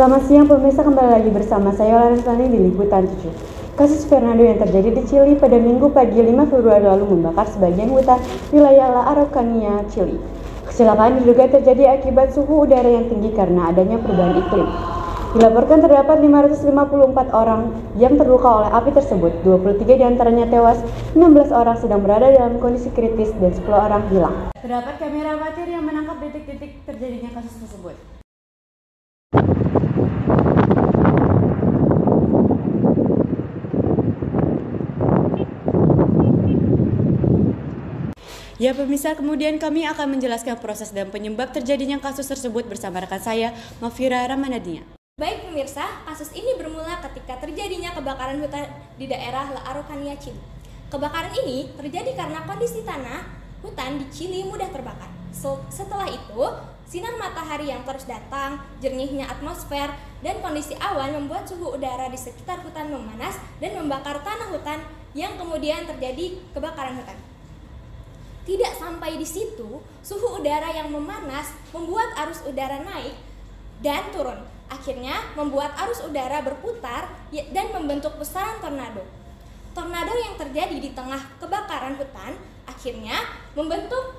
Selamat siang pemirsa, kembali lagi bersama saya Larisani di Liputan 7. Kasus Fernando yang terjadi di Chili pada Minggu pagi 5 Februari lalu membakar sebagian hutan wilayah La Araucanía, Chili. Kecelakaan diduga terjadi akibat suhu udara yang tinggi karena adanya perubahan iklim. Dilaporkan terdapat 554 orang yang terluka oleh api tersebut, 23 diantaranya tewas, 16 orang sedang berada dalam kondisi kritis dan 10 orang hilang. Terdapat kamera amatir yang menangkap detik-detik terjadinya kasus tersebut. Ya pemirsa, kemudian kami akan menjelaskan proses dan penyebab terjadinya kasus tersebut bersama rekan saya, Mafira Ramanadinya. Baik pemirsa, kasus ini bermula ketika terjadinya kebakaran hutan di daerah La Araucanía, Chili. Kebakaran ini terjadi karena kondisi tanah hutan di Chili mudah terbakar. Setelah itu, sinar matahari yang terus datang, jernihnya atmosfer, dan kondisi awan membuat suhu udara di sekitar hutan memanas dan membakar tanah hutan yang kemudian terjadi kebakaran hutan. Tidak sampai di situ, suhu udara yang memanas membuat arus udara naik dan turun. Akhirnya membuat arus udara berputar dan membentuk pusaran tornado. Tornado yang terjadi di tengah kebakaran hutan akhirnya membentuk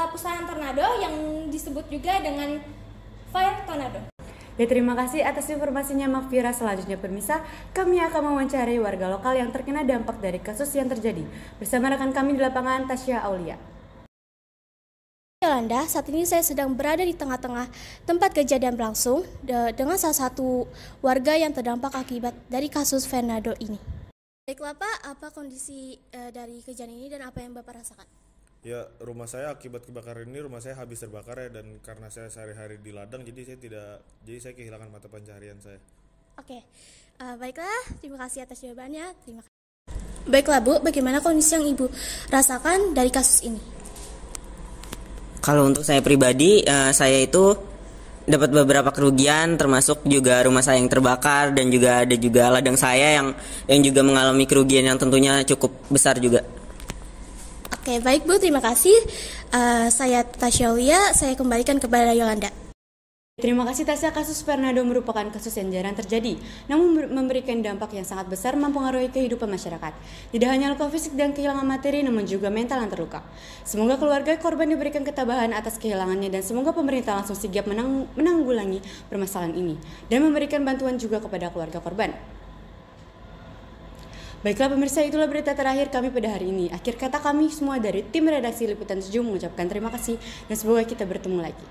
pusaran tornado yang disebut juga dengan fire tornado. Ya, terima kasih atas informasinya Mafira. Selanjutnya pemirsa, kami akan mewawancarai warga lokal yang terkena dampak dari kasus yang terjadi bersama rekan kami di lapangan, Tasya Aulia. Yolanda, saat ini saya sedang berada di tengah-tengah tempat kejadian berlangsung dengan salah satu warga yang terdampak akibat dari kasus Fernando ini. Baiklah Pak, apa kondisi dari kejadian ini dan apa yang Bapak rasakan? Ya, rumah saya akibat kebakaran ini rumah saya habis terbakar ya, dan karena saya sehari-hari di ladang jadi saya kehilangan mata pencaharian saya. Oke, baiklah, terima kasih atas jawabannya. Terima kasih. Baiklah Bu, bagaimana kondisi yang Ibu rasakan dari kasus ini? Kalau untuk saya pribadi, saya itu dapat beberapa kerugian, termasuk juga rumah saya yang terbakar dan juga ada juga ladang saya yang juga mengalami kerugian yang tentunya cukup besar juga. Oke, baik Bu, terima kasih. Saya Tasya Aulia, saya kembalikan kepada Yolanda. Terima kasih Tasya. Kasus Fernando merupakan kasus yang jarang terjadi, namun memberikan dampak yang sangat besar mempengaruhi kehidupan masyarakat. Tidak hanya luka fisik dan kehilangan materi, namun juga mental yang terluka. Semoga keluarga korban diberikan ketabahan atas kehilangannya dan semoga pemerintah langsung sigap menanggulangi permasalahan ini dan memberikan bantuan juga kepada keluarga korban. Baiklah pemirsa, itulah berita terakhir kami pada hari ini. Akhir kata kami semua dari tim redaksi Liputan 7 mengucapkan terima kasih dan semoga kita bertemu lagi.